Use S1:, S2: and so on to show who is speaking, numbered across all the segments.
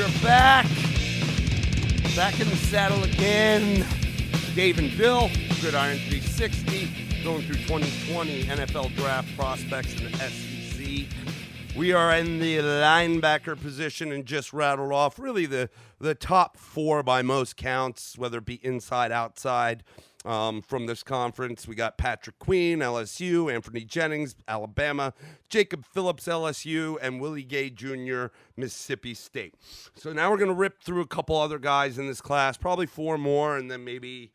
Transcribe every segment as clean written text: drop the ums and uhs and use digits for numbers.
S1: We're back in the saddle again. Dave and Bill, Gridiron 360, going through 2020 NFL Draft prospects in the SEC. We are in the linebacker position and just rattled off really the top four by most counts, whether it be inside, outside. From this conference, we got Patrick Queen, LSU, Anthony Jennings, Alabama, Jacob Phillips, LSU, and Willie Gay Jr., Mississippi State. So now we're going to rip through a couple other guys in this class, probably four more, and then maybe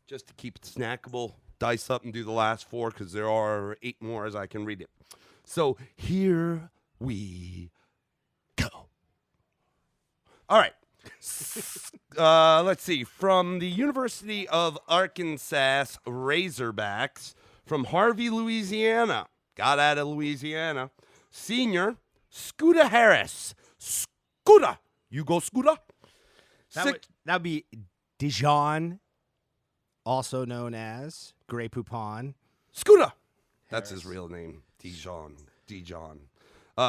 S1: just to keep it snackable, dice up and do the last four because there are 8 more as I can read it. So here we go. All right. Let's see. From the University of Arkansas Razorbacks, from Harvey, Louisiana. Got out of Louisiana. Senior, Scooter Harris. Scooter. You go, Scooter.
S2: That would be Dijon, also known as Grey Poupon.
S1: Scooter. That's his real name. Dijon.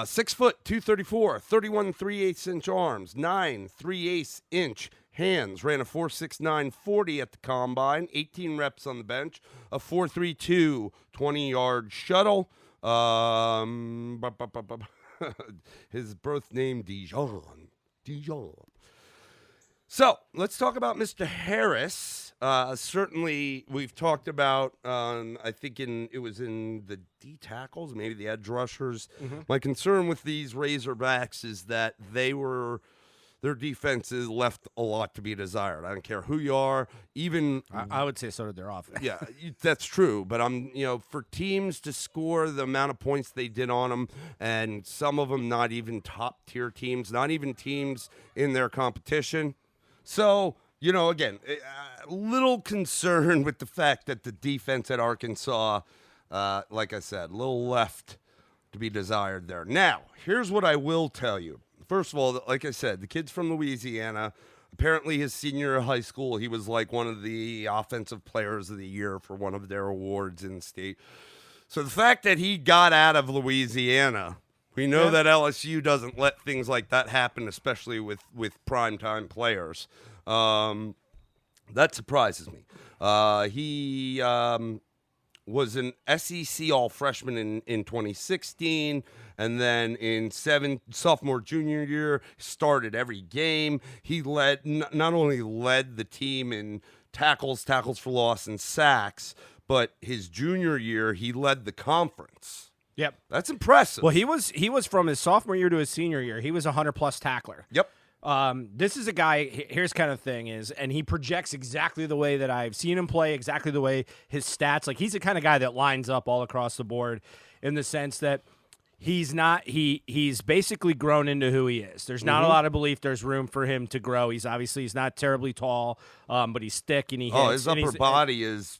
S1: 6 foot, 234, 31 3/8 arms, 9 3/8 hands. Ran a 4.69 40 at the combine, 18 reps on the bench, a 4.32 20-yard shuttle. His birth name Dijon. So let's talk about Mr. Harris. Certainly, we've talked about. I think it was in the D tackles, maybe the edge rushers. Mm-hmm. My concern with these Razorbacks is that their defenses left a lot to be desired. I don't care who you are. Even
S2: I would say so did their offense.
S1: Yeah, that's true. But for teams to score the amount of points they did on them, and some of them not even top tier teams, not even teams in their competition. So, again, a little concerned with the fact that the defense at Arkansas, like I said, a little left to be desired there. Now, here's what I will tell you. First of all, like I said, the kid's from Louisiana. Apparently, his senior year of high school, he was like one of the offensive players of the year for one of their awards in state. So the fact that he got out of Louisiana, we know that LSU doesn't let things like that happen, especially with primetime players. That surprises me. He was an SEC All-Freshman in 2016, and then in sophomore, junior year, started every game. He not only led the team in tackles for loss, and sacks, but his junior year, he led the conference.
S2: Yep.
S1: That's impressive.
S2: Well, he was from his sophomore year to his senior year. He was a 100-plus tackler.
S1: Yep.
S2: This is a guy, here's kind of thing is, and he projects exactly the way that I've seen him play, exactly the way his stats, like he's the kind of guy that lines up all across the board in the sense that he's basically grown into who he is. There's not a lot of belief there's room for him to grow. He's not terribly tall, but he's thick and he hits.
S1: His upper body is...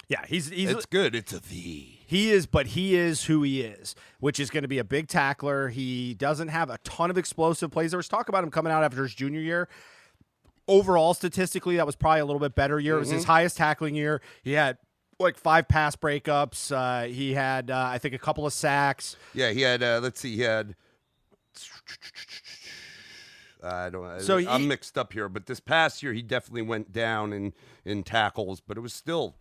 S2: Yeah,
S1: it's good. It's a V.
S2: He is who he is, which is going to be a big tackler. He doesn't have a ton of explosive plays. There was talk about him coming out after his junior year. Overall, statistically, that was probably a little bit better year. It was his highest tackling year. He had like 5 pass breakups. He had, I think, a couple of sacks.
S1: Yeah, he had, he had... I'm mixed up here, but this past year, he definitely went down in tackles, but it was still...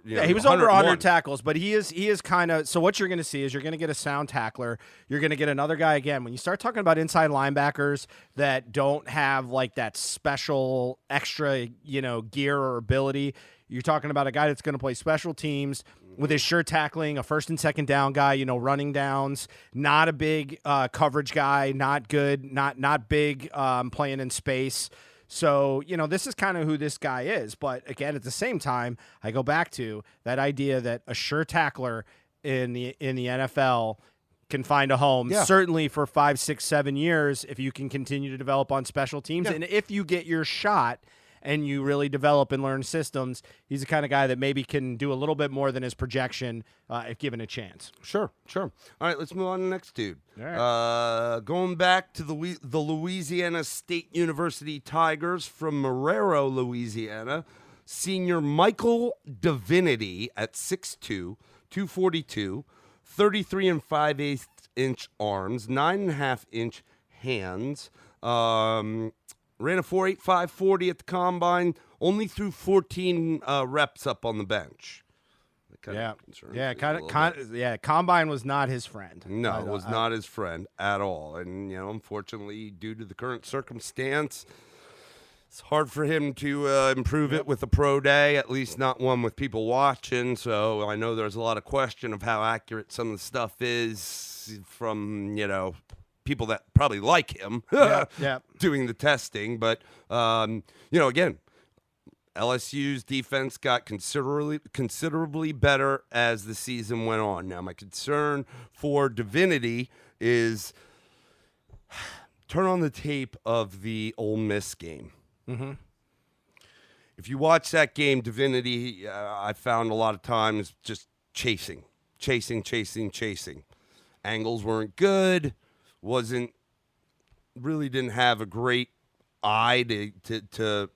S2: he was over 100 tackles, but he is kind of, so what you're going to see is you're going to get a sound tackler. You're going to get another guy again. When you start talking about inside linebackers that don't have like that special extra, gear or ability, you're talking about a guy that's going to play special teams with his sure tackling, a first and second down guy, running downs, not a big coverage guy, not good, not big playing in space. So, this is kind of who this guy is. But, again, at the same time, I go back to that idea that a sure tackler in the NFL can find a home, certainly for 5, 6, 7 years if you can continue to develop on special teams. Yeah. And if you get your shot and you really develop and learn systems, he's the kind of guy that maybe can do a little bit more than his projection if given a chance.
S1: Sure. All right, let's move on to the next dude.
S2: All right.
S1: Going back to the Louisiana State University Tigers from Marrero, Louisiana, senior Michael Divinity at 6'2", 242, 33 5/8 inch arms, 9.5 inch hands. Ran a 4.85 40 at the combine. Only threw 14 reps up on the bench.
S2: Combine was not his friend.
S1: No, it was not his friend at all. And, unfortunately, due to the current circumstance, it's hard for him to improve it with a pro day, at least not one with people watching. So I know there's a lot of question of how accurate some of the stuff is from, people that probably like him doing the testing. But, again, LSU's defense got considerably better as the season went on. Now, my concern for Divinity is turn on the tape of the Ole Miss game.
S2: Mm-hmm.
S1: If you watch that game, Divinity, I found a lot of times just chasing. Angles weren't good. Didn't have a great eye to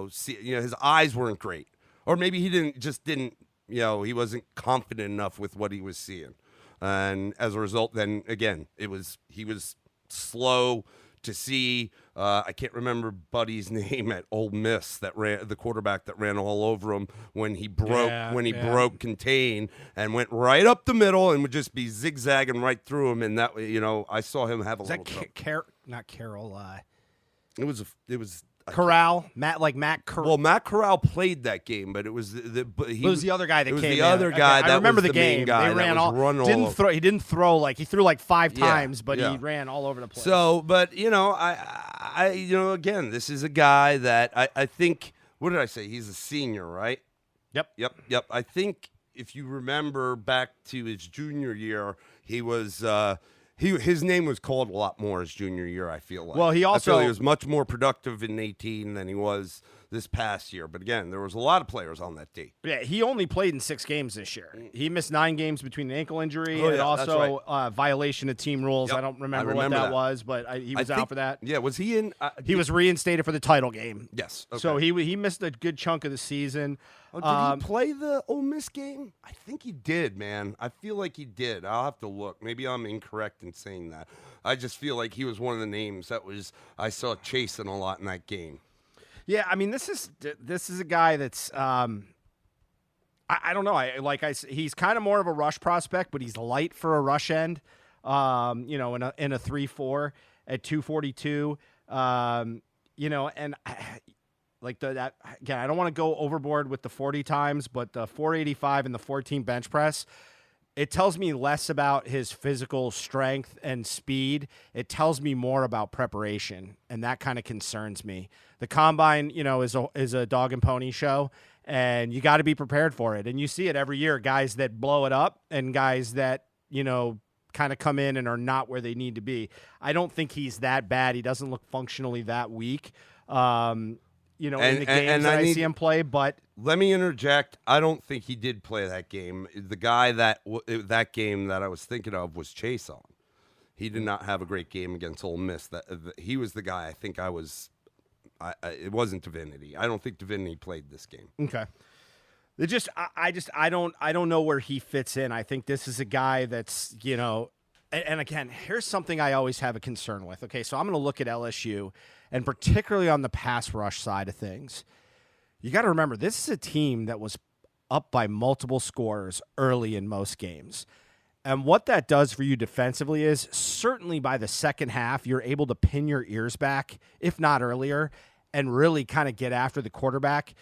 S1: see, his eyes weren't great. Or maybe he he wasn't confident enough with what he was seeing. And as a result, then again, he was slow to see. I can't remember Buddy's name at Ole Miss, the quarterback that ran all over him when he broke contain and went right up the middle and would just be zigzagging right through him. And that, I saw him have a little trouble.
S2: Not Carroll.
S1: It was
S2: Corral, Matt Corral.
S1: Well, Matt Corral played that game, but it was
S2: it was the other guy that came in.
S1: It was the other guy.
S2: I remember
S1: the
S2: game.
S1: Guy
S2: they ran all. He didn't throw like he threw like 5 times, but he ran all over the place.
S1: So, but I again, this is a guy that I think. What did I say? He's a senior, right?
S2: Yep.
S1: I think if you remember back to his junior year, he was. His name was called a lot more his junior year, I feel like.
S2: Well, he
S1: was much more productive in 18 than he was this past year. But again, there was a lot of players on that team.
S2: Yeah, he only played in 6 games this year. He missed 9 games between an ankle injury and also violation of team rules.
S1: Yep.
S2: I don't remember what that was, but he was out for that.
S1: Yeah, was he in?
S2: He was reinstated for the title game.
S1: Yes. Okay.
S2: So he missed a good chunk of the season.
S1: Oh, did he play the Ole Miss game? I think he did, man. I feel like he did. I'll have to look. Maybe I'm incorrect in saying that. I just feel like he was one of the names that I saw chasing a lot in that game.
S2: Yeah, I mean, this is a guy that's I don't know. He's kind of more of a rush prospect, but he's light for a rush end. In a 3.4 at 242. And. Again, I don't want to go overboard with the 40 times, but the 485 and the 14 bench press, it tells me less about his physical strength and speed. It tells me more about preparation, and that kind of concerns me. The combine, is a dog and pony show, and you got to be prepared for it. And you see it every year, guys that blow it up and guys that, kind of come in and are not where they need to be. I don't think he's that bad. He doesn't look functionally that weak. In the games that I see him play, but
S1: let me interject. I don't think he did play that game. The guy that game that I was thinking of was Chason. He did not have a great game against Ole Miss. He was the guy. I think it wasn't Divinity. I don't think Divinity played this game.
S2: Okay. I don't know where he fits in. I think this is a guy that's and again, here's something I always have a concern with. Okay, so I'm going to look at LSU. And particularly on the pass rush side of things, you got to remember, this is a team that was up by multiple scores early in most games. And what that does for you defensively is certainly by the second half, you're able to pin your ears back, if not earlier, and really kind of get after the quarterback.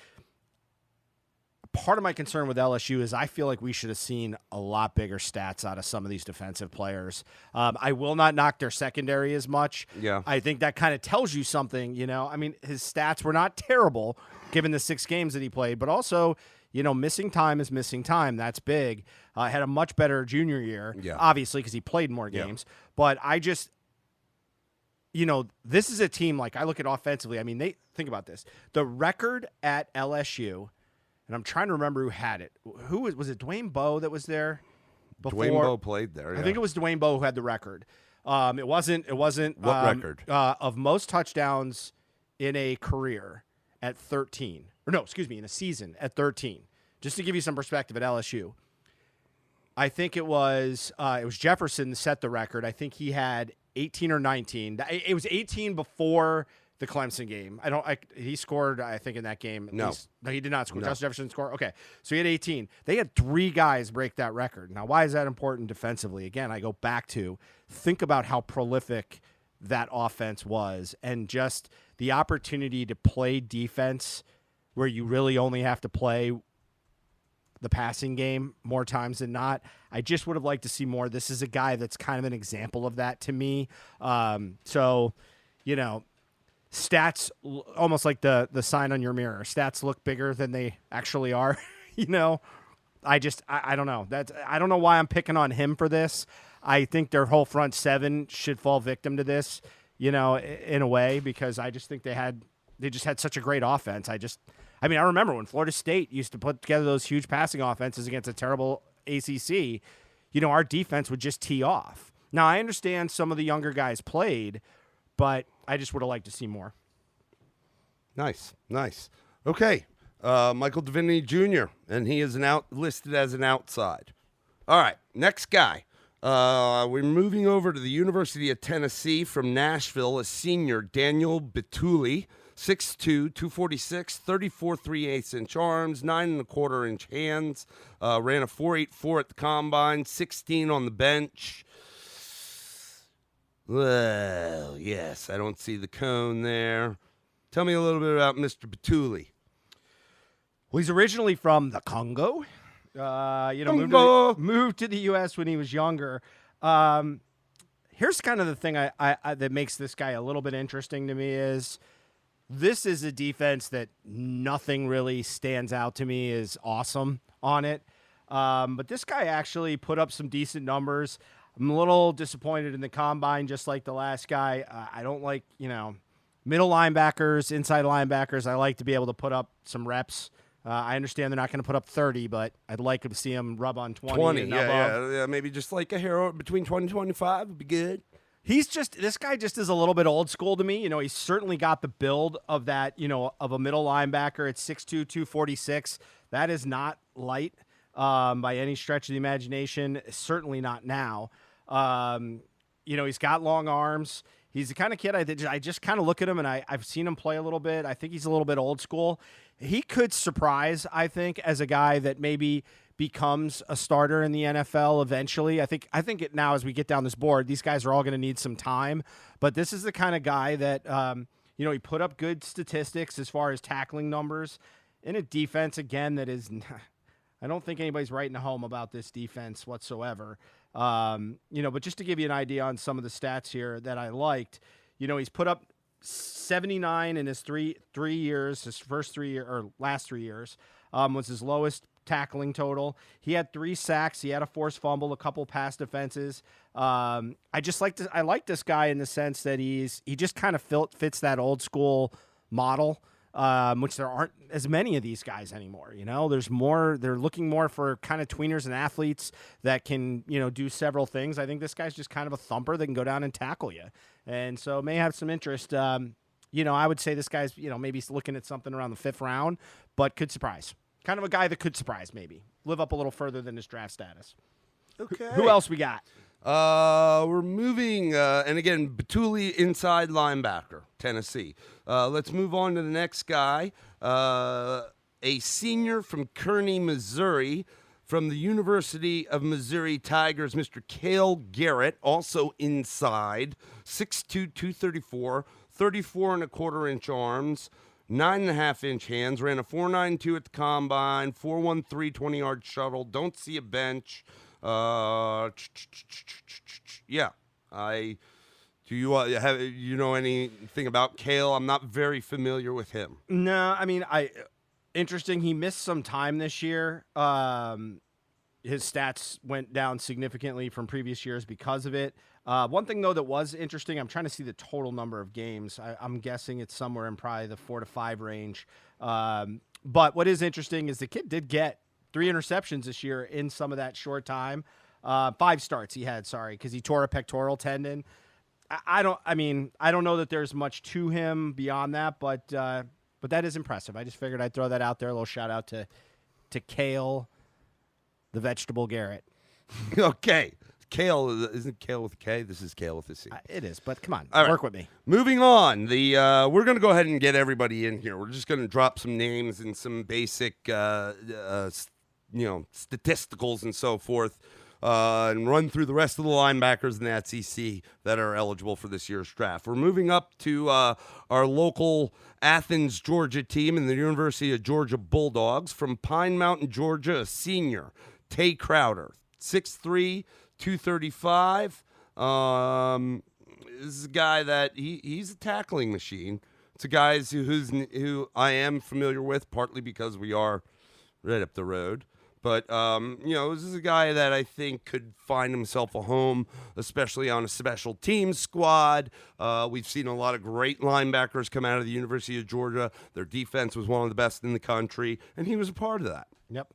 S2: Part of my concern with LSU is I feel like we should have seen a lot bigger stats out of some of these defensive players. I will not knock their secondary as much.
S1: Yeah.
S2: I think that kind of tells you something, I mean, his stats were not terrible given the 6 games that he played, but also, missing time is missing time. That's big. Had a much better junior year, obviously, because he played more games. Yeah. But I just, this is a team, like I look at offensively. I mean, think about this. The record at LSU, and I'm trying to remember who had it. Who was it? Dwayne Bowe that was there before?
S1: Dwayne Bowe played there. Yeah.
S2: I think it was Dwayne Bowe who had the record. It wasn't.
S1: What record?
S2: Of most touchdowns in a career at 13. Or no, excuse me, in a season at 13. Just to give you some perspective at LSU. I think it was Jefferson set the record. I think he had 18 or 19. It was 18 before the Clemson game. He scored, I think, in that game.
S1: No,
S2: he did not score.
S1: No.
S2: Justin Jefferson didn't score. Okay, so he had 18. They had 3 guys break that record. Now, why is that important defensively? Again, I go back to think about how prolific that offense was, and just the opportunity to play defense where you really only have to play the passing game more times than not. I just would have liked to see more. This is a guy that's kind of an example of that to me. So, stats almost like the sign on your mirror. Stats look bigger than they actually are. I don't know. I don't know why I'm picking on him for this. I think their whole front 7 should fall victim to this, in a way, because I just think they just had such a great offense. I remember when Florida State used to put together those huge passing offenses against a terrible ACC, our defense would just tee off. Now, I understand some of the younger guys played, but I just would have liked to see more.
S1: Nice. Okay, Michael Divinity Jr., and he is listed as an outside. All right, next guy. We're moving over to the University of Tennessee from Nashville, a senior, Daniel Bituli. 6'2", 246, 34 3/8 inch arms, 9 1/4 inch hands. Ran a 4.84 at the combine, 16 on the bench. Well, yes, I don't see the cone there. Tell me a little bit about Mr. Bituli.
S2: Well, he's originally from the Congo. Moved to the U.S. when he was younger. Here's kind of the thing I that makes this guy a little bit interesting to me is this is a defense that nothing really stands out to me as awesome on it. But this guy actually put up some decent numbers. I'm a little disappointed in the combine, just like the last guy. I don't like, middle linebackers, inside linebackers. I like to be able to put up some reps. I understand they're not going to put up 30, but I'd like to see them rub on 20 and above.
S1: Yeah. Maybe just like a hero between 20 and 25 would be good.
S2: This guy just is a little bit old school to me. He's certainly got the build of that, of a middle linebacker at 6'2", 246. That is not light by any stretch of the imagination. Certainly not now. He's got long arms. He's the kind of kid I just kind of look at him, and I've seen him play a little bit. I think he's a little bit old school. He could surprise, I think, as a guy that maybe becomes a starter in the NFL eventually. I think it now as we get down this board, these guys are all going to need some time. But this is the kind of guy that, he put up good statistics as far as tackling numbers in a defense, again, that is – I don't think anybody's writing home about this defense whatsoever. But just to give you an idea on some of the stats here that I liked, he's put up 79 in his last 3 years, was his lowest tackling total. He had 3 sacks. He had a forced fumble, a couple pass defenses. I like this guy in the sense that he just kind of fits that old school model. Which there aren't as many of these guys anymore. There's more. They're looking more for kind of tweeners and athletes that can, do several things. I think this guy's just kind of a thumper that can go down and tackle you, and so may have some interest. I would say this guy's, maybe looking at something around the 5th round, but could surprise. Kind of a guy that could surprise, maybe live up a little further than his draft status.
S1: Okay.
S2: Who else we got?
S1: We're moving, and again, Bituli, inside linebacker, Tennessee. Let's move on to the next guy, a senior from Kearney, Missouri, from the University of Missouri Tigers, Mr. Cale Garrett, also inside, 6'2", 234, 34 1/4 inch arms, 9 1/2 inch hands, ran a 4.92 at the combine, 4.13 20-yard shuttle, don't see a bench. Yeah. Do you know anything about Cale? I'm not very familiar with him.
S2: No, interesting. He missed some time this year. His stats went down significantly from previous years because of it. One thing though that was interesting, I'm trying to see the total number of games. I'm guessing it's somewhere in probably the 4 to 5 range. But what is interesting is the kid did get 3 interceptions this year in some of that short time. 5 starts he had, because he tore a pectoral tendon. I don't know that there's much to him beyond that, but that is impressive. I just figured I'd throw that out there. A little shout out to Cale, the vegetable Garrett.
S1: Okay. Kale, isn't Kale with a K? This is Kale with a C.
S2: It is, but come on,
S1: All right.
S2: work with me.
S1: Moving on, we're going to go ahead and get everybody in here. We're just going to drop some names and some basic, statisticals and so forth, and run through the rest of the linebackers in the SEC that are eligible for this year's draft. We're moving up to our local Athens, Georgia team in the University of Georgia Bulldogs. From Pine Mountain, Georgia, a senior, Tay Crowder, 6'3", 235. This is a guy that he's a tackling machine. It's a guy who I am familiar with, partly because we are right up the road. But, this is a guy that I think could find himself a home, especially on a special teams squad. We've seen a lot of great linebackers come out of the University of Georgia. Their defense was one of the best in the country, and he was a part of that.
S2: Yep.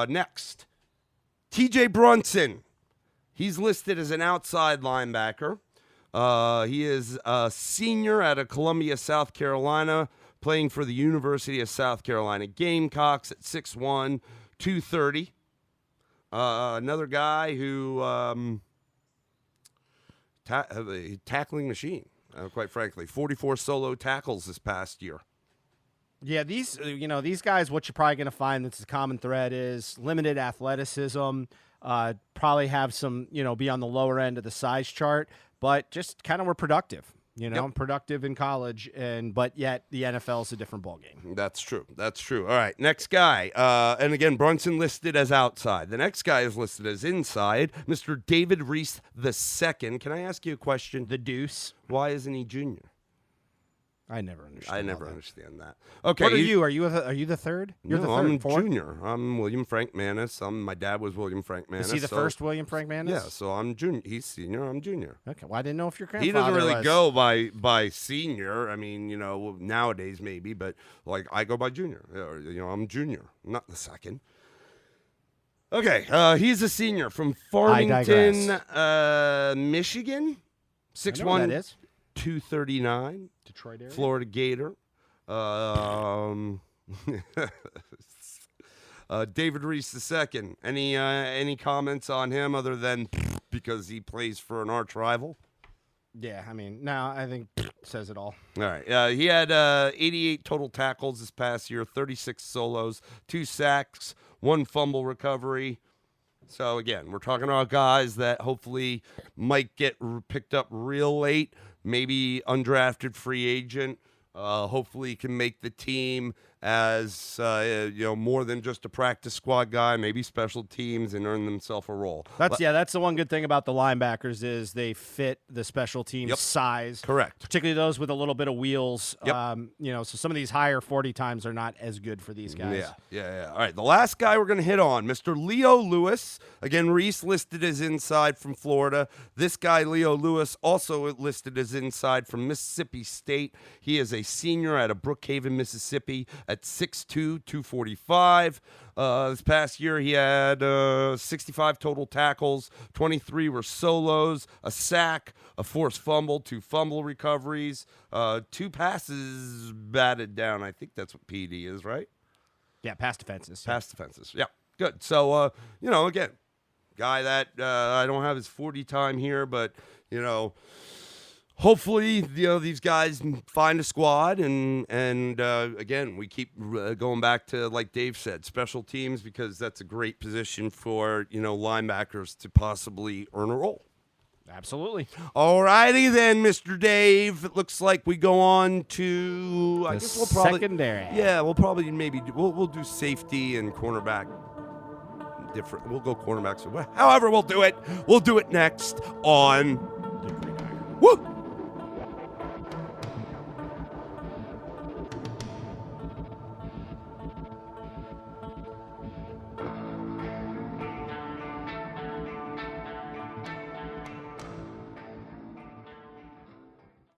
S1: Next, T.J. Brunson. He's listed as an outside linebacker. He is a senior out of Columbia, South Carolina, playing for the University of South Carolina Gamecocks at 6'1", 230. Another guy who a tackling machine, quite frankly. 44 solo tackles this past year.
S2: Yeah, these guys, what you're probably going to find that's the common thread is limited athleticism, probably have some, be on the lower end of the size chart, but just kind of were productive. Productive in college, but yet the NFL is a different ballgame.
S1: That's true. All right, next guy. And again, Brunson listed as outside. The next guy is listed as inside, Mr. David Reese II. Can I ask you a question?
S2: The Deuce.
S1: Why isn't he junior?
S2: I never understand
S1: that. Okay.
S2: What are you? Are you the third? You're the third.
S1: I'm junior. I'm William Frank Manis. My dad was William Frank Manis.
S2: Is he the first William Frank Manis?
S1: Yeah, so I'm junior. He's senior. I'm junior.
S2: Okay. Well, I didn't know if your grandfather
S1: He doesn't really
S2: was.
S1: go by senior. I mean, nowadays maybe, but like I go by junior. I'm junior, not the second. Okay. He's a senior from Farmington, Michigan. 6'1",
S2: that is.
S1: 239.
S2: Detroit area.
S1: Florida Gator. David Reese II. Any comments on him other than because he plays for an arch rival?
S2: Yeah, I mean, no, I think says it all.
S1: All right. He had 88 total tackles this past year, 36 solos, 2 sacks, 1 fumble recovery. So, again, we're talking about guys that hopefully might get picked up real late, maybe undrafted free agent. Hopefully can make the team as more than just a practice squad guy, maybe special teams, and earn themselves a role.
S2: That's the one good thing about the linebackers is they fit the special team size.
S1: Correct.
S2: Particularly those with a little bit of wheels.
S1: Yep.
S2: So some of these higher 40 times are not as good for these guys.
S1: Yeah. All right, the last guy we're going to hit on, Mr. Leo Lewis. Again, Reese listed as inside from Florida. This guy, Leo Lewis, also listed as inside from Mississippi State. He is a senior out of Brookhaven, Mississippi, at 6'2", 245. This past year, he had 65 total tackles, 23 were solos, a sack, a forced fumble, 2 fumble recoveries, 2 passes batted down. I think that's what PD is, right?
S2: Yeah, pass defenses.
S1: Pass defenses. Yeah, good. So, again, guy that I don't have his 40 time here, but, hopefully, these guys find a squad, and again, we keep going back to, like Dave said, special teams, because that's a great position for, linebackers to possibly earn a role.
S2: Absolutely.
S1: All righty then, Mr. Dave. It looks like we go on to, I guess we'll probably
S2: secondary.
S1: Yeah, we'll probably we'll do safety and cornerback. Different. We'll go cornerbacks. However, we'll do it. We'll do it next on
S2: The Gridiron.
S1: Woo!